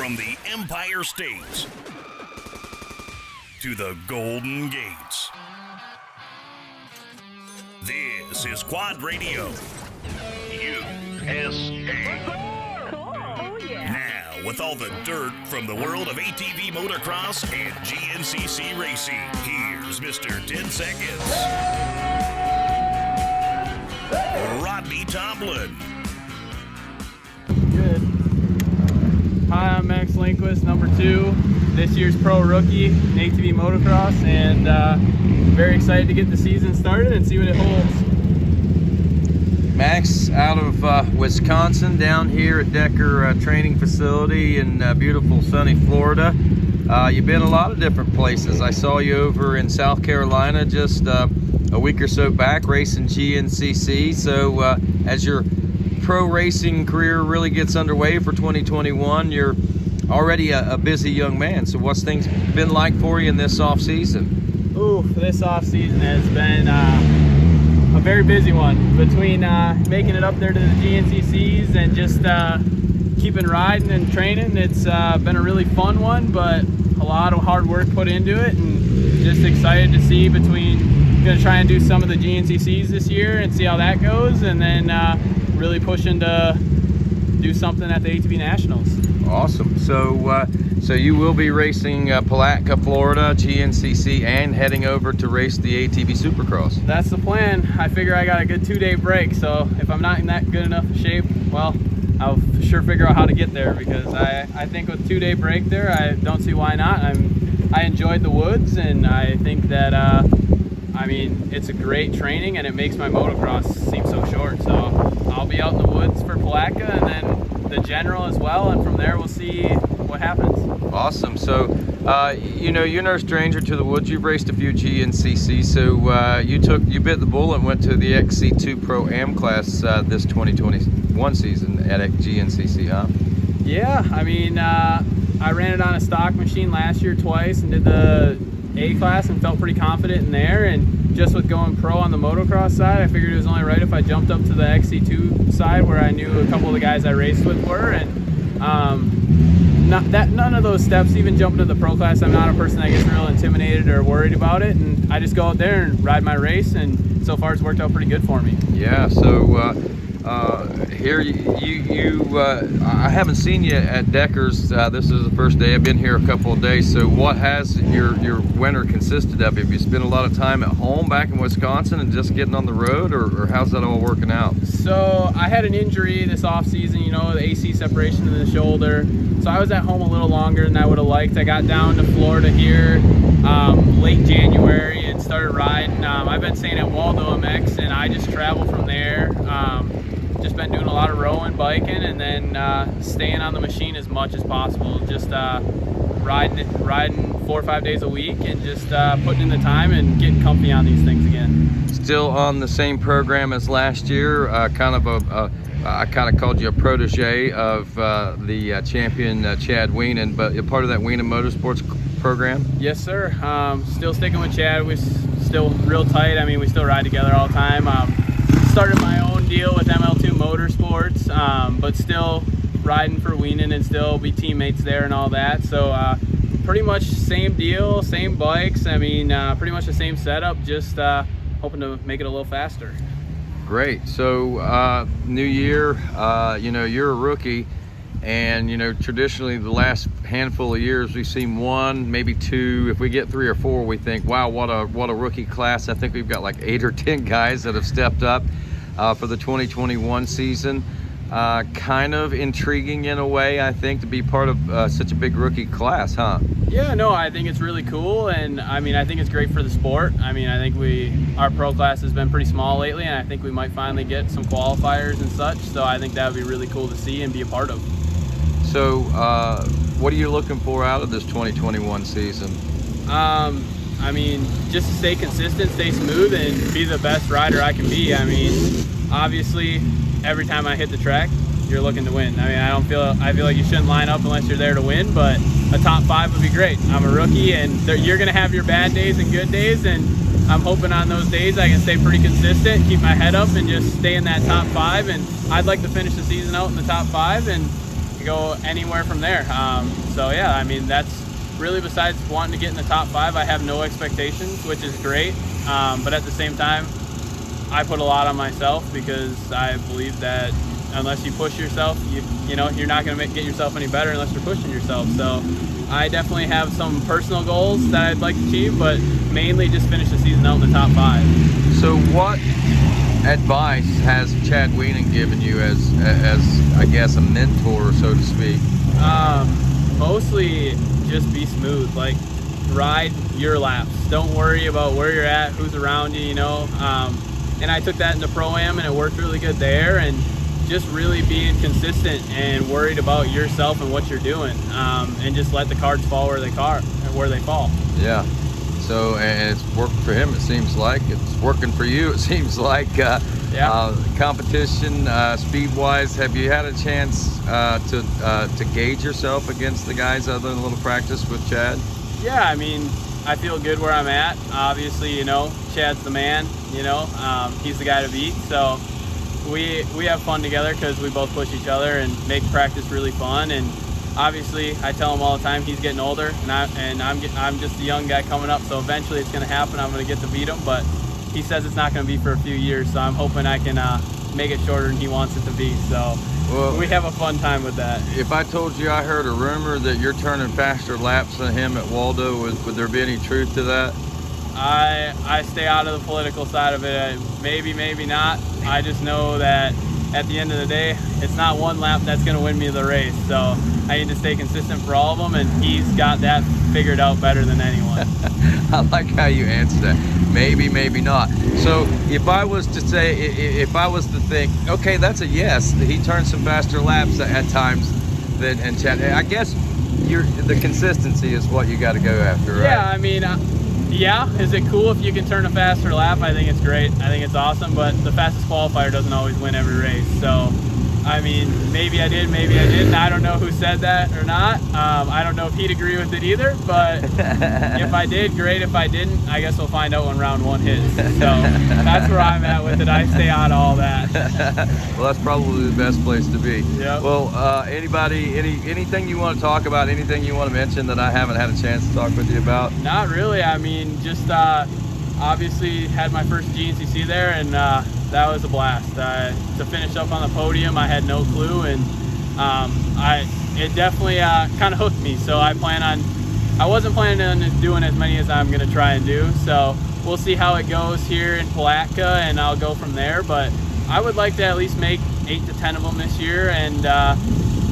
From the Empire State to the Golden Gates, this is Quad Radio USA. Cool. Oh, yeah. Now, with all the dirt from the world of ATV motocross and GNCC racing, here's Mr. 10 Seconds, Rodney Tomlin. Good. Hi, I'm Max Lindquist, number 2, this year's pro rookie in ATV motocross, and very excited to get the season started and see what it holds. Max, out of Wisconsin, down here at Decker Training Facility in beautiful sunny Florida. You've been a lot of different places. I saw you over in South Carolina just a week or so back racing GNCC. So as your pro racing career really gets underway for 2021, you're already a busy young man. So what's things been like for you in this off season? Ooh, this off season has been a very busy one. Between making it up there to the GNCCs and just keeping riding and training, it's been a really fun one, but a lot of hard work put into it, and just excited to see gonna try and do some of the GNCCs this year and see how that goes, and then really pushing to do something at the ATV Nationals. Awesome. So you will be racing Palatka, Florida, GNCC, and heading over to race the ATV Supercross. That's the plan. I figure I got a good 2-day break, so if I'm not in that good enough shape, well, I'll sure figure out how to get there, because I think with 2-day break there, I don't see why not. I enjoyed the woods, and I think that I mean, it's a great training, and it makes my motocross seem so short. So I'll be out in the woods for Palatka, and then the general as well, and from there we'll see what happens. Awesome. So you know, you're no stranger to the woods. You've raced a few GNCC, so you bit the bullet and went to the XC2 Pro Am class this 2021 season at GNCC, huh? Yeah, I mean, I ran it on a stock machine last year twice and did the A class and felt pretty confident in there, and just with going pro on the motocross side, I figured it was only right if I jumped up to the XC2 side where I knew a couple of the guys I raced with were, and none of those steps, even jumping to the pro class, I'm not a person that gets real intimidated or worried about it, and I just go out there and ride my race, and so far it's worked out pretty good for me. Yeah, so here I haven't seen you at Decker's. This is the first day. I've been here a couple of days. So what has your winter consisted of? Have you spent a lot of time at home back in Wisconsin and just getting on the road, or how's that all working out? So I had an injury this off season, you know, the AC separation in the shoulder. So I was at home a little longer than I would have liked. I got down to Florida here late January and started riding. I've been staying at ATVMX, and I just travel from there. Just been doing a lot of rowing, biking, and then staying on the machine as much as possible. Just riding 4 or 5 days a week, and just putting in the time and getting comfy on these things again. Still on the same program as last year, I kind of called you a protege of the champion Chad Weenan, but you're part of that Weenan Motorsports program? Yes, sir. Still sticking with Chad. We're still real tight. I mean, we still ride together all the time. Started my own deal with ML2 Motorsports, but still riding for Weenan and still be teammates there and all that. So pretty much same deal, same bikes. I mean, pretty much the same setup, just hoping to make it a little faster. Great. So new year, you know, you're a rookie, and you know, traditionally the last handful of years we've seen 1, maybe 2. If we get 3 or 4, we think, wow, what a rookie class. I think we've got like 8 or 10 guys that have stepped up for the 2021 season. Kind of intriguing in a way, I think, to be part of such a big rookie class, huh? Yeah, no, I think it's really cool, and I mean, I think it's great for the sport. I mean, I think our pro class has been pretty small lately, and I think we might finally get some qualifiers and such, so I think that would be really cool to see and be a part of. So what are you looking for out of this 2021 season? I mean, just to stay consistent, stay smooth, and be the best rider I can be. I mean, obviously, every time I hit the track, you're looking to win. I mean, I feel like you shouldn't line up unless you're there to win, but a top 5 would be great. I'm a rookie, and you're gonna have your bad days and good days, and I'm hoping on those days I can stay pretty consistent, keep my head up, and just stay in that top 5. And I'd like to finish the season out in the top 5 and go anywhere from there. So yeah, I mean, that's really, besides wanting to get in the top 5, I have no expectations, which is great. But at the same time, I put a lot on myself because I believe that unless you push yourself, you know, you're not going to get yourself any better unless you're pushing yourself. So I definitely have some personal goals that I'd like to achieve, but mainly just finish the season out in the top 5. So what advice has Chad Wienen given you as I guess a mentor, so to speak? Mostly just be smooth, like ride your laps. Don't worry about where you're at, who's around you, you know. And I took that into Pro-Am and it worked really good there, and just really being consistent and worried about yourself and what you're doing, and just let the cards fall where they fall. Yeah. So, and it's worked for him, it seems like. It's working for you, it seems like. Competition, speed-wise, have you had a chance to gauge yourself against the guys other than a little practice with Chad? Yeah, I mean, I feel good where I'm at. Obviously, you know, Chad's the man, you know. He's the guy to beat. So we have fun together because we both push each other and make practice really fun. And obviously, I tell him all the time he's getting older, and I'm just a young guy coming up. So eventually, it's going to happen. I'm going to get to beat him, but he says it's not going to be for a few years. So I'm hoping I can make it shorter than he wants it to be. So we have a fun time with that. If I told you I heard a rumor that you're turning faster laps than him at Waldo, would there be any truth to that? I stay out of the political side of it. Maybe, maybe not. I just know that at the end of the day, it's not one lap that's going to win me the race. So I need to stay consistent for all of them, and he's got that figured out better than anyone. I like how you answer that. Maybe, maybe not. So if I was to say, if I was to think, okay, that's a yes, he turns some faster laps at times and Chad, I guess the consistency is what you got to go after, right? Yeah, I mean, yeah, is it cool if you can turn a faster lap? I think it's great. I think it's awesome, but the fastest qualifier doesn't always win every race. So, I mean, maybe I did, maybe I didn't. I don't know who said that or not. I don't know if he'd agree with it either, but if I did, great. If I didn't, I guess we'll find out when round 1 hits. So that's where I'm at with it. I stay out of all that. Well, that's probably the best place to be. Yep. Well, anything you want to talk about, anything you want to mention that I haven't had a chance to talk with you about? Not really. I mean, just obviously had my first GNCC there, and that was a blast. To finish up on the podium, I had no clue, and it definitely kind of hooked me. So I wasn't planning on doing as many as I'm going to try and do. So we'll see how it goes here in Palatka, and I'll go from there. But I would like to at least make 8 to 10 of them this year, and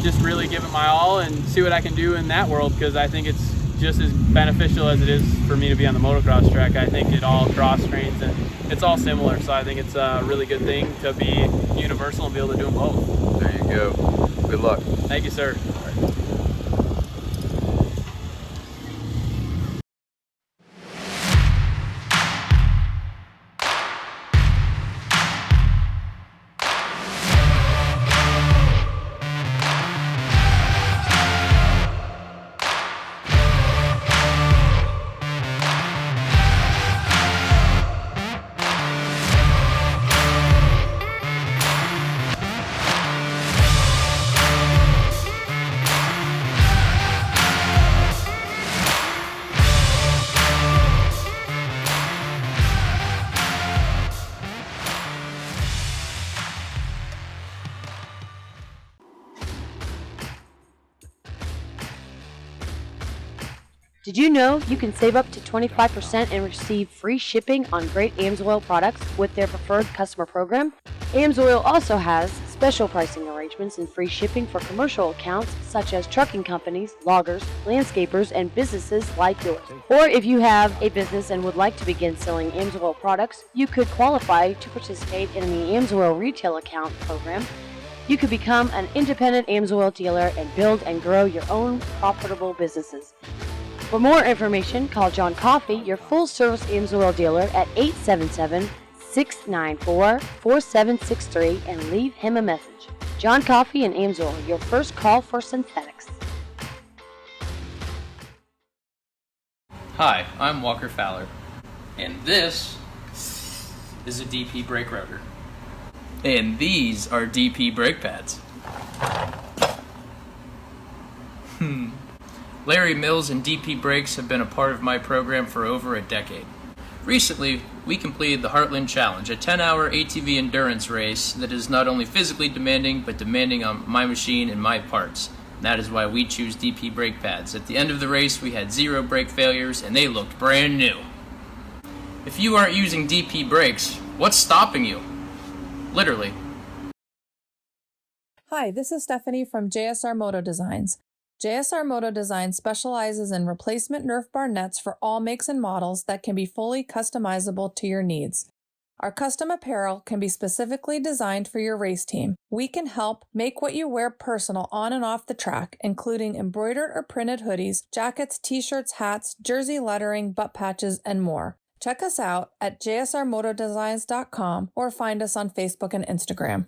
just really give it my all and see what I can do in that world, because I think it's just as beneficial as it is for me to be on the motocross track. I think it all cross trains and it's all similar, so I think it's a really good thing to be universal and be able to do them both. There you go. Good luck. Thank you, sir. Did you know you can save up to 25% and receive free shipping on great AMSOIL products with their preferred customer program? AMSOIL also has special pricing arrangements and free shipping for commercial accounts such as trucking companies, loggers, landscapers, and businesses like yours. Or if you have a business and would like to begin selling AMSOIL products, you could qualify to participate in the AMSOIL retail account program. You could become an independent AMSOIL dealer and build and grow your own profitable businesses. For more information, call John Coffey, your full-service AMSOIL dealer, at 877-694-4763 and leave him a message. John Coffey and AMSOIL, your first call for synthetics. Hi, I'm Walker Fowler, and this is a DP brake rotor. And these are DP brake pads. Larry Mills and DP Brakes have been a part of my program for over a decade. Recently, we completed the Heartland Challenge, a 10-hour ATV endurance race that is not only physically demanding, but demanding on my machine and my parts. And that is why we choose DP brake pads. At the end of the race, we had 0 brake failures, and they looked brand new. If you aren't using DP brakes, what's stopping you? Literally. Hi, this is Stephanie from JSR Moto Designs. JSR Moto Design specializes in replacement Nerf bar nets for all makes and models that can be fully customizable to your needs. Our custom apparel can be specifically designed for your race team. We can help make what you wear personal on and off the track, including embroidered or printed hoodies, jackets, t-shirts, hats, jersey lettering, butt patches, and more. Check us out at jsrmotodesigns.com or find us on Facebook and Instagram.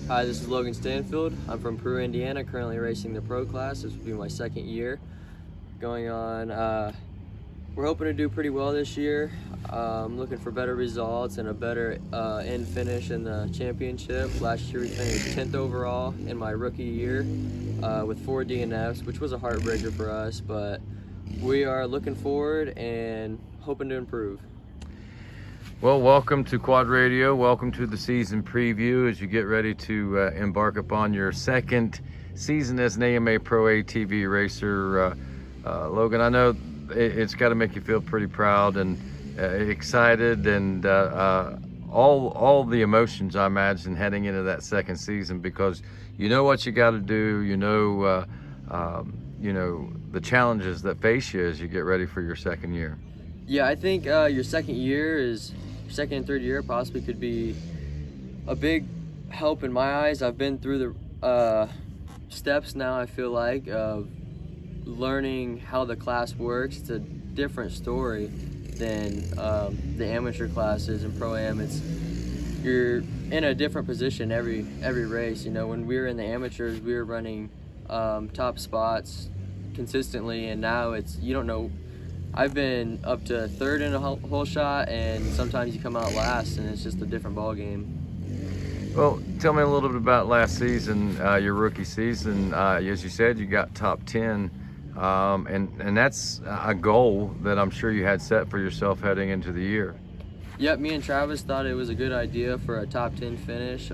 Hi, this is Logan Stanfield. I'm from Peru, Indiana, currently racing the pro class. This will be my second year going on. We're hoping to do pretty well this year. I'm looking for better results and a better end finish in the championship. Last year we finished 10th overall in my rookie year with 4 DNFs, which was a heartbreaker for us, but we are looking forward and hoping to improve. Well, welcome to Quad Radio. Welcome to the season preview as you get ready to embark upon your second season as an AMA Pro ATV racer. Logan, I know it's got to make you feel pretty proud and excited, and all the emotions, I imagine, heading into that second season, because you know what you got to do. You know the challenges that face you as you get ready for your second year. Yeah, I think your second and third year possibly could be a big help in my eyes. I've been through the steps now, I feel like, of learning how the class works. It's a different story than the amateur classes and Pro-Am. You're in a different position every race. You know, when we were in the amateurs, we were running top spots consistently, and now you don't know. I've been up to third in a whole shot, and sometimes you come out last, and it's just a different ball game. Well, tell me a little bit about last season, your rookie season. As you said, you got top 10, and that's a goal that I'm sure you had set for yourself heading into the year. Yep, me and Travis thought it was a good idea for a top 10 finish.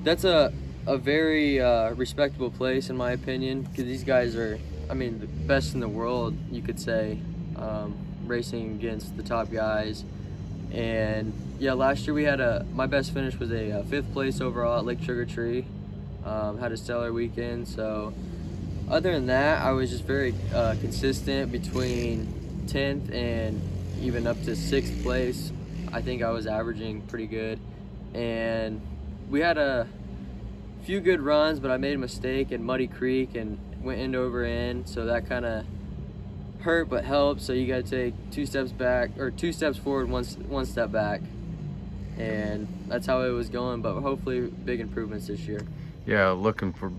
That's a very respectable place in my opinion, because these guys are, the best in the world, you could say, racing against the top guys. And yeah, last year we had my best finish was a 5th place overall at Lake Sugar Tree. Had a stellar weekend. So other than that, I was just very consistent between 10th and even up to 6th place. I think I was averaging pretty good. And we had a few good runs, but I made a mistake in Muddy Creek and went end over end, so that kind of hurt but helped. So you got to take 2 steps back, or 2 steps forward, one step back, and that's how it was going. But hopefully big improvements this year. Yeah, looking for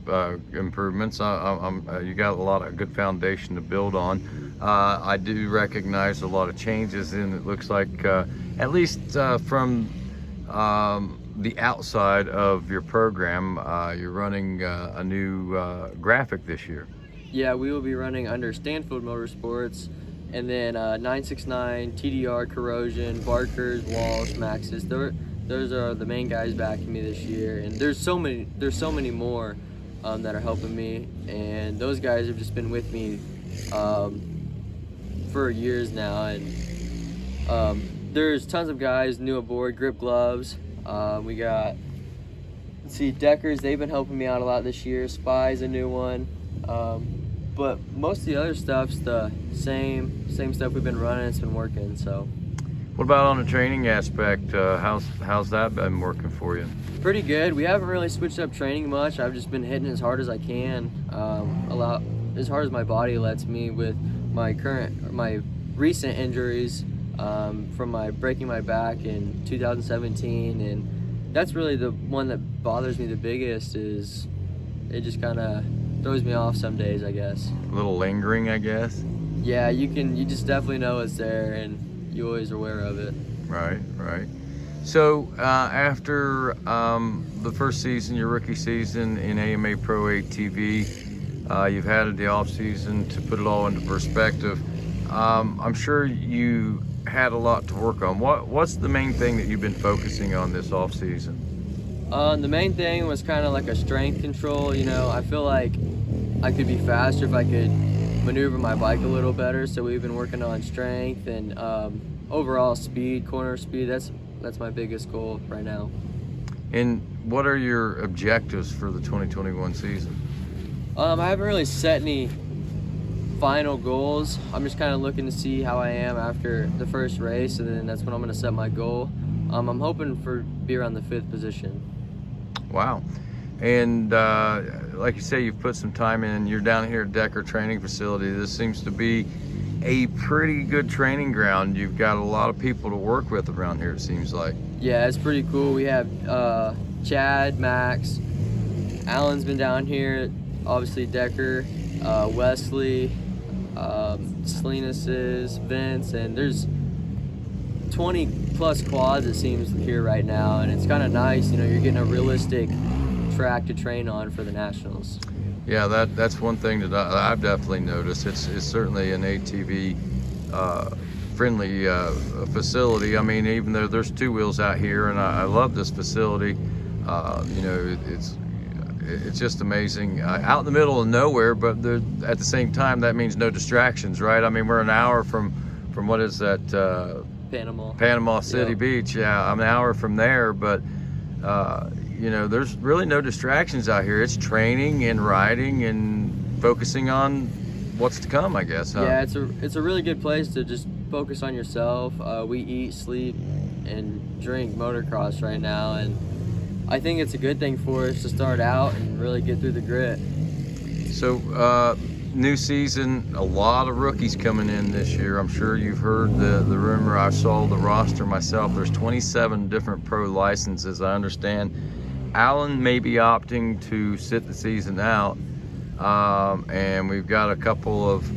improvements. You got a lot of good foundation to build on. I do recognize a lot of changes, and it looks like at least from the outside of your program, you're running a new graphic this year. Yeah, we will be running under Stanfield Motorsports, and then 969, TDR, Corrosion, Barkers, Walsh, Maxes. Those are the main guys backing me this year, and there's so many more that are helping me, and those guys have just been with me for years now. And there's tons of guys new aboard. Grip Gloves. We got, Deckers, they've been helping me out a lot this year. Spy's a new one. But most of the other stuff's the same stuff we've been running. It's been working. So what about on the training aspect? How's that been working for you? Pretty good. We haven't really switched up training much. I've just been hitting as hard as I can, as hard as my body lets me, with my recent injuries from breaking my back in 2017, and that's really the one that bothers me the biggest. Is it just kind of throws me off some days, I guess. A little lingering, I guess. Yeah, you just definitely know it's there, and you always are aware of it. Right. So after the first season, your rookie season in AMA Pro ATV, You've had the off season to put it all into perspective. I'm sure you had a lot to work on. What's the main thing that you've been focusing on this off season? The main thing was kind of like a strength control. You know, I feel like I could be faster if I could maneuver my bike a little better. So we've been working on strength and overall speed, corner speed. That's my biggest goal right now. And what are your objectives for the 2021 season? I haven't really set any final goals. I'm just kind of looking to see how I am after the first race, and then that's when I'm going to set my goal. I'm hoping for be around the 5th position. Wow. And like you say, you've put some time in. You're down here at Decker Training Facility. This seems to be a pretty good training ground. You've got a lot of people to work with around here, it seems like. Yeah, it's pretty cool. We have Chad, Max, Alan's been down here, obviously Decker, Wesley, Salinas, Vince, and there's 20 plus quads it seems here right now, and it's kind of nice. You know, you're getting a realistic track to train on for the Nationals. Yeah, that's one thing that I've definitely noticed. It's certainly an ATV friendly facility. I mean, even though there's 2 wheels out here, and I love this facility. You know, it's just amazing. Out in the middle of nowhere, but at the same time, that means no distractions, right? I mean, we're an hour from what is that? Panama City Beach. Yeah, I'm an hour from there, but you know, there's really no distractions out here. It's training and riding and focusing on what's to come, I guess. Huh? Yeah, it's a really good place to just focus on yourself. We eat, sleep, and drink motocross right now, and I think it's a good thing for us to start out and really get through the grit. So, new season, a lot of rookies coming in this year. I'm sure you've heard the rumor. I saw the roster myself. There's 27 different pro licenses, I understand. Alan may be opting to sit the season out, and we've got a couple of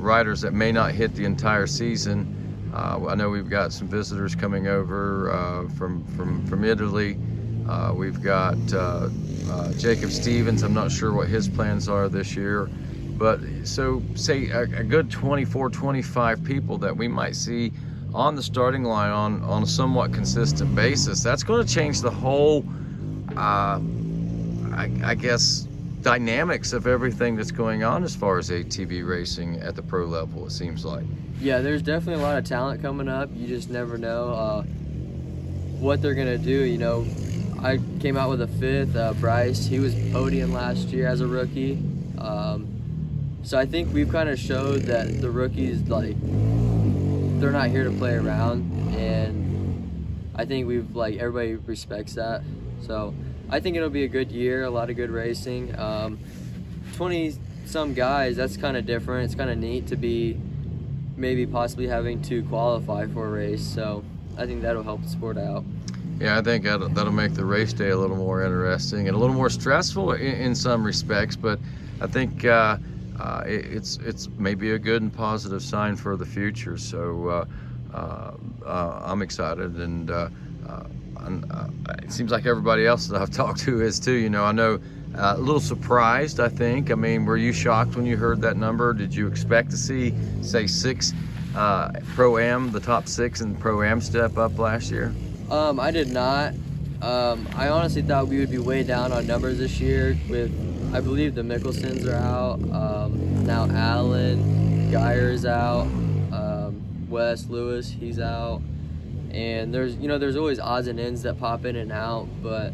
riders that may not hit the entire season. I know we've got some visitors coming over from Italy. We've got Jacob Stevens. I'm not sure what his plans are this year, but so say a good 24, 25 people that we might see on the starting line on a somewhat consistent basis. That's going to change the whole, I guess, dynamics of everything that's going on as far as ATV racing at the pro level, it seems like. Yeah, there's definitely a lot of talent coming up. You just never know what they're going to do. You know, I came out with a 5th. Bryce, he was podium last year as a rookie. So I think we've kind of showed that the rookies, like, they're not here to play around, and I think everybody respects that. So I think it'll be a good year, a lot of good racing. 20-some guys, that's kind of different. It's kind of neat to be maybe possibly having to qualify for a race. So I think that'll help the sport out. Yeah, I think that'll make the race day a little more interesting and a little more stressful in some respects, but I think it's maybe a good and positive sign for the future. So I'm excited, and it seems like everybody else that I've talked to is too. You know, I know a little surprised, I think. I mean, were you shocked when you heard that number? Did you expect to see, say, 6 Pro-Am, the top 6 in Pro-Am step up last year? I did not. I honestly thought we would be way down on numbers this year with, I believe the Mickelsons are out. Now Allen, Geyer's out. Wes Lewis, he's out. And there's always odds and ends that pop in and out, but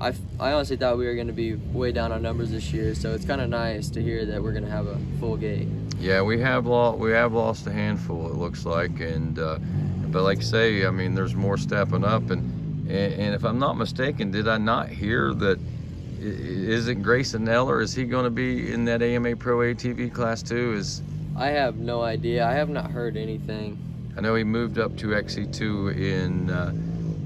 I honestly thought we were going to be way down on numbers this year, so it's kind of nice to hear that we're going to have a full gate. Yeah, we have lost a handful, it looks like, and but like I say, I mean, there's more stepping up, and if I'm not mistaken, did I not hear that? Isn't Grayson Eller? Is he going to be in that AMA Pro ATV class too? I have no idea. I have not heard anything. I know he moved up to XC2 in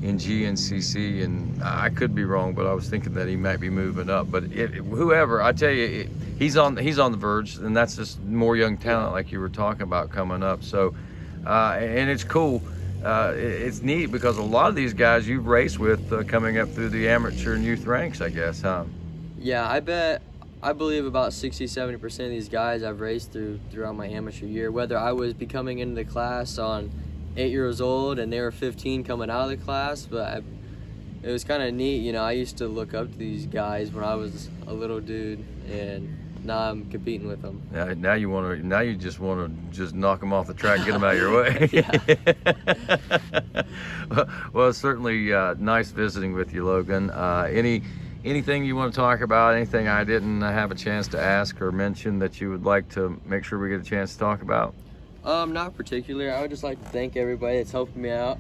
GNCC, and I could be wrong, but I was thinking that he might be moving up. But whoever, I tell you, he's on the verge, and that's just more young talent like you were talking about coming up. So, and it's cool. It's neat because a lot of these guys you've raced with coming up through the amateur and youth ranks, I guess, huh? Yeah, I bet I believe about 60-70% of these guys I've raced throughout my amateur year, whether I was becoming into the class on 8 years old and they were 15 coming out of the class, but it was kind of neat. You know, I used to look up to these guys when I was a little dude, and now I'm competing with them. Now you just want to knock them off the track, get them out of your way. Well, it's certainly nice visiting with you, Logan. Anything you want to talk about? Anything I didn't have a chance to ask or mention that you would like to make sure we get a chance to talk about? Not particularly. I would just like to thank everybody that's helping me out